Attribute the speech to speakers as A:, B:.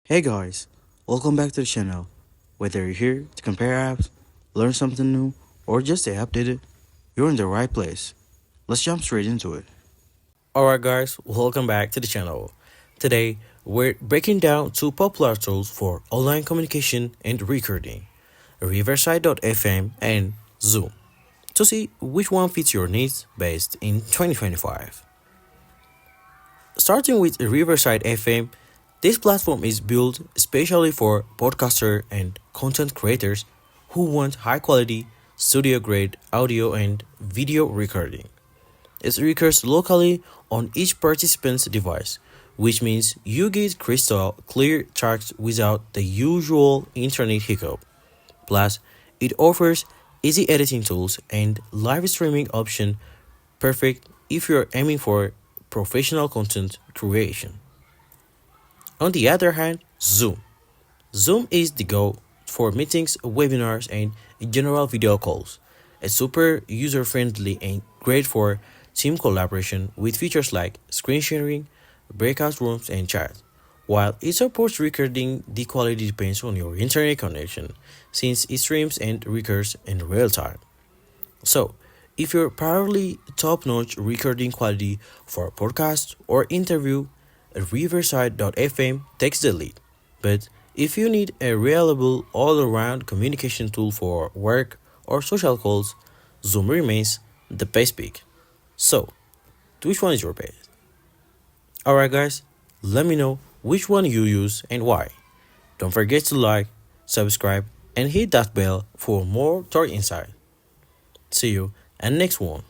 A: Hey guys, welcome back to the channel. Whether you're here to compare apps, learn something new, or just stay updated, you're in the right place. Let's jump straight into it.
B: Alright guys, welcome back to the channel. Today, we're breaking down two popular tools for online communication and recording, Riverside.fm and Zoom, to see which one fits your needs based in 2025. Starting with Riverside FM, this platform is built especially for podcasters and content creators who want high quality, studio grade audio and video recording. It records locally on each participant's device, which means you get crystal clear tracks without the usual internet hiccup. Plus, it offers easy editing tools and live streaming option, perfect if you're aiming for professional content creation. On the other hand, Zoom. Zoom is the go for meetings, webinars, and general video calls. It's super user friendly and great for team collaboration with features like screen sharing, breakout rooms, and chat. While it supports recording, the quality depends on your internet connection since it streams and records in real time. So, if you're primarily top-notch recording quality for podcast or interview, Riverside.fm takes the lead. But if you need a reliable all-around communication tool for work or social calls, Zoom remains the best pick. So, which one is your best? Alright guys, let me know which one you use and why. Don't forget to like, subscribe, and hit that bell for more tech insight. See you and next one.